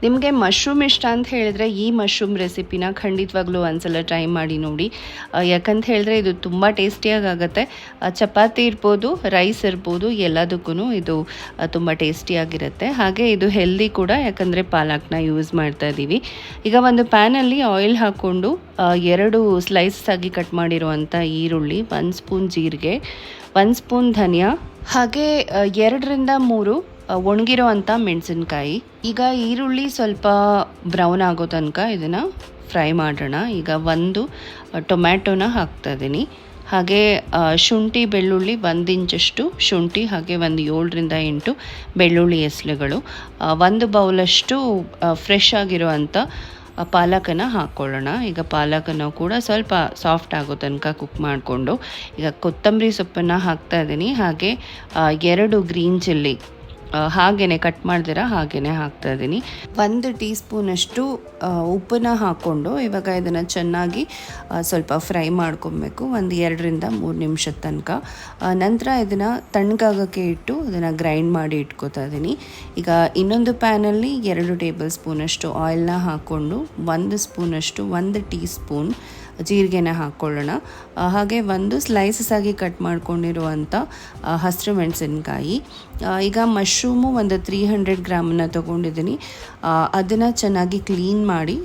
ನಿಮಗೆ ಮಶ್ರೂಮ್ ಇಷ್ಟ ಅಂತ ಹೇಳಿದ್ರೆ ಈ ಮಶ್ರೂಮ್ ರೆಸಿಪಿನ ಖಂಡಿತವಾಗ್ಲೂ ಒಂದ್ಸಲ ಟ್ರೈ ಮಾಡಿ ನೋಡಿ. ಯಾಕಂತ ಹೇಳಿದ್ರೆ ಇದು ತುಂಬ ಟೇಸ್ಟಿಯಾಗಿ ಆಗುತ್ತೆ. ಚಪಾತಿ ಇರ್ಬೋದು, ರೈಸ್ ಇರ್ಬೋದು, ಎಲ್ಲದಕ್ಕೂ ಇದು ತುಂಬ ಟೇಸ್ಟಿಯಾಗಿರುತ್ತೆ. ಹಾಗೆ ಇದು ಹೆಲ್ದಿ ಕೂಡ, ಯಾಕಂದರೆ ಪಾಲಕ್ನ ಯೂಸ್ ಮಾಡ್ತಾ ಇದ್ದೀವಿ. ಈಗ ಒಂದು ಪ್ಯಾನಲ್ಲಿ ಆಯಿಲ್ ಹಾಕ್ಕೊಂಡು 2 ಸ್ಲೈಸಸ್ ಆಗಿ ಕಟ್ ಮಾಡಿರುವಂಥ ಈರುಳ್ಳಿ, 1 ಸ್ಪೂನ್ ಜೀರಿಗೆ, 1 ಸ್ಪೂನ್ ಧನಿಯಾ, ಹಾಗೆ 2ರಿಂದ 3 ಒಣಗಿರೋ ಅಂಥ ಮೆಣಸಿನ್ಕಾಯಿ. ಈಗ ಈರುಳ್ಳಿ ಸ್ವಲ್ಪ ಬ್ರೌನ್ ಆಗೋ ತನಕ ಇದನ್ನು ಫ್ರೈ ಮಾಡೋಣ. ಈಗ 1 ಟೊಮ್ಯಾಟೊನ ಹಾಕ್ತಾ ಇದ್ದೀನಿ. ಹಾಗೆ ಶುಂಠಿ ಬೆಳ್ಳುಳ್ಳಿ 1 ಇಂಚಷ್ಟು ಶುಂಠಿ, ಹಾಗೆ 7ರಿಂದ 8 ಬೆಳ್ಳುಳ್ಳಿ ಎಸಳುಗಳು, 1 ಬೌಲಷ್ಟು ಫ್ರೆಶ್ ಆಗಿರೋ ಅಂಥ ಪಾಲಕನ್ನು ಹಾಕ್ಕೊಳ್ಳೋಣ. ಈಗ ಪಾಲಕನ್ನು ಕೂಡ ಸ್ವಲ್ಪ ಸಾಫ್ಟ್ ಆಗೋ ತನಕ ಕುಕ್ ಮಾಡಿಕೊಂಡು ಈಗ ಕೊತ್ತಂಬರಿ ಸೊಪ್ಪನ್ನು ಹಾಕ್ತಾ ಇದ್ದೀನಿ. ಹಾಗೆ 2 ಗ್ರೀನ್ ಚಿಲ್ಲಿ ಹಾಗೆಯೇ ಕಟ್ ಮಾಡ್ದಿರ ಹಾಗೆಯೇ ಹಾಕ್ತಾ ಇದ್ದೀನಿ. 1 ಟೀ ಸ್ಪೂನಷ್ಟು ಉಪ್ಪನ್ನ ಹಾಕ್ಕೊಂಡು ಇವಾಗ ಇದನ್ನು ಚೆನ್ನಾಗಿ ಸ್ವಲ್ಪ ಫ್ರೈ ಮಾಡ್ಕೊಬೇಕು, 2ರಿಂದ 3 ನಿಮಿಷದ ತನಕ. ನಂತರ ಇದನ್ನು ತಣ್ಣಗಾಗೋಕ್ಕೆ ಇಟ್ಟು ಅದನ್ನು ಗ್ರೈಂಡ್ ಮಾಡಿ ಇಟ್ಕೋತಾ ಇದ್ದೀನಿ. ಈಗ ಇನ್ನೊಂದು ಪ್ಯಾನಲ್ಲಿ 2 ಟೇಬಲ್ ಸ್ಪೂನಷ್ಟು ಆಯಿಲ್ನ ಹಾಕ್ಕೊಂಡು 1 ಸ್ಪೂನಷ್ಟು 1 ಟೀ ಸ್ಪೂನ್ ಜೀರಿಗೆನ ಹಾಕ್ಕೊಳ್ಳೋಣ. ಹಾಗೆ 1 ಸ್ಲೈಸಸ್ ಆಗಿ ಕಟ್ ಮಾಡ್ಕೊಂಡಿರುವಂಥ ಹಸಿರು ಮೆಣಸಿನ್ಕಾಯಿ. ಈಗ ಮಶ್ರೂಮು 300 ಗ್ರಾಮನ್ನು ತೊಗೊಂಡಿದ್ದೀನಿ. ಅದನ್ನು ಚೆನ್ನಾಗಿ ಕ್ಲೀನ್ ಮಾಡಿ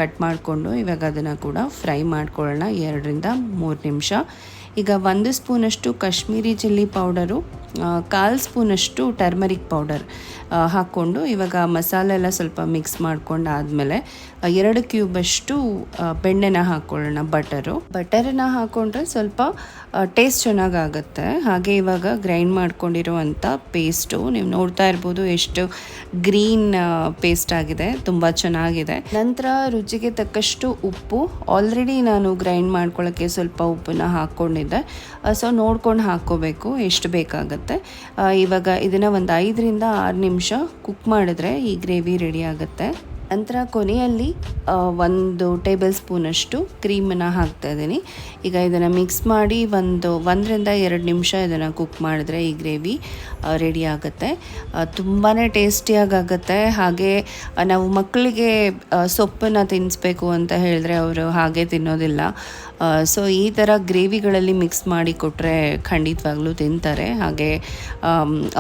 ಕಟ್ ಮಾಡಿಕೊಂಡು ಇವಾಗ ಅದನ್ನು ಕೂಡ ಫ್ರೈ ಮಾಡ್ಕೊಳ್ಳೋಣ 2ರಿಂದ 3 ನಿಮಿಷ. ಈಗ 1 ಸ್ಪೂನಷ್ಟು ಕಾಶ್ಮೀರಿ ಚಿಲ್ಲಿ ಪೌಡರು, 1/4 ಸ್ಪೂನಷ್ಟು ಟರ್ಮರಿಕ್ ಪೌಡರ್ ಹಾಕ್ಕೊಂಡು ಇವಾಗ ಮಸಾಲೆ ಎಲ್ಲ ಸ್ವಲ್ಪ ಮಿಕ್ಸ್ ಮಾಡ್ಕೊಂಡಾದಮೇಲೆ 2 ಕ್ಯೂಬಷ್ಟು ಬೆಣ್ಣೆನ ಹಾಕ್ಕೊಳ್ಳೋಣ, ಬಟರನ್ನು ಹಾಕ್ಕೊಂಡ್ರೆ ಸ್ವಲ್ಪ ಟೇಸ್ಟ್ ಚೆನ್ನಾಗಾಗುತ್ತೆ. ಹಾಗೆ ಇವಾಗ ಗ್ರೈಂಡ್ ಮಾಡ್ಕೊಂಡಿರುವಂಥ ಪೇಸ್ಟು ನೀವು ನೋಡ್ತಾ ಇರ್ಬೋದು ಎಷ್ಟು ಗ್ರೀನ್ ಪೇಸ್ಟ್ ಆಗಿದೆ, ತುಂಬ ಚೆನ್ನಾಗಿದೆ. ನಂತರ ರುಚಿಗೆ ತಕ್ಕಷ್ಟು ಉಪ್ಪು, ಆಲ್ರೆಡಿ ನಾನು ಗ್ರೈಂಡ್ ಮಾಡ್ಕೊಳ್ಳೋಕ್ಕೆ ಸ್ವಲ್ಪ ಉಪ್ಪನ್ನ ಹಾಕ್ಕೊಂಡಿದ್ದೆ, ಸೊ ನೋಡ್ಕೊಂಡು ಹಾಕ್ಕೋಬೇಕು ಎಷ್ಟು ಬೇಕಾಗುತ್ತೆ. ಇವಾಗ ಇದನ್ನು 5ರಿಂದ 6 ನಿಮಿಷ ಕುಕ್ ಮಾಡಿದ್ರೆ ಈ ಗ್ರೇವಿ ರೆಡಿ ಆಗುತ್ತೆ. ನಂತರ ಕೊನೆಯಲ್ಲಿ 1 ಟೇಬಲ್ ಸ್ಪೂನಷ್ಟು ಕ್ರೀಮನ್ನು ಹಾಕ್ತಾ ಇದ್ದೀನಿ. ಈಗ ಇದನ್ನು ಮಿಕ್ಸ್ ಮಾಡಿ 1ರಿಂದ 2 ನಿಮಿಷ ಇದನ್ನು ಕುಕ್ ಮಾಡಿದ್ರೆ ಈ ಗ್ರೇವಿ ರೆಡಿ ಆಗುತ್ತೆ. ತುಂಬಾ ಟೇಸ್ಟಿಯಾಗುತ್ತೆ. ಹಾಗೆ ನಾವು ಮಕ್ಕಳಿಗೆ ಸೊಪ್ಪನ್ನು ತಿನ್ನಿಸ್ಬೇಕು ಅಂತ ಹೇಳಿದ್ರೆ ಅವರು ಹಾಗೆ ತಿನ್ನೋದಿಲ್ಲ. ಸೊ ಈ ಥರ ಗ್ರೇವಿಗಳಲ್ಲಿ ಮಿಕ್ಸ್ ಮಾಡಿ ಕೊಟ್ಟರೆ ಖಂಡಿತವಾಗ್ಲೂ ತಿಂತಾರೆ. ಹಾಗೆ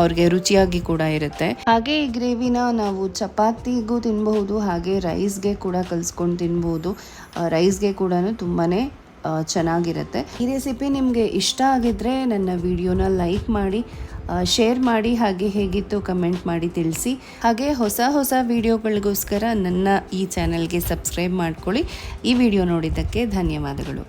ಅವ್ರಿಗೆ ರುಚಿಯಾಗಿ ಕೂಡ ಇರುತ್ತೆ. ಹಾಗೆ ಈ ಗ್ರೇವಿನ ನಾವು ಚಪಾತಿಗೂ ತಿನ್ಬಹುದು, ಹಾಗೆ ರೈಸ್ಗೆ ಕೂಡ ಕಲಿಸ್ಕೊಂಡು ತಿನ್ಬೋದು. ರೈಸ್ಗೆ ಕೂಡ ತುಂಬಾ ಚೆನ್ನಾಗಿರುತ್ತೆ. ಈ ರೆಸಿಪಿ ನಿಮಗೆ ಇಷ್ಟ ಆಗಿದ್ದರೆ ನನ್ನ ವಿಡಿಯೋನ ಲೈಕ್ ಮಾಡಿ, ಶೇರ್ ಮಾಡಿ, ಹಾಗೆ ಹೇಗಿತ್ತು ಕಮೆಂಟ್ ಮಾಡಿ ತಿಳಿಸಿ. ಹಾಗೆ ಹೊಸ ವಿಡಿಯೋಗಳಿಗೋಸ್ಕರ ನನ್ನ ಈ ಚಾನಲ್ಗೆ ಸಬ್ಸ್ಕ್ರೈಬ್ ಮಾಡ್ಕೊಳ್ಳಿ. ಈ ವಿಡಿಯೋ ನೋಡಿದ್ದಕ್ಕೆ ಧನ್ಯವಾದಗಳು.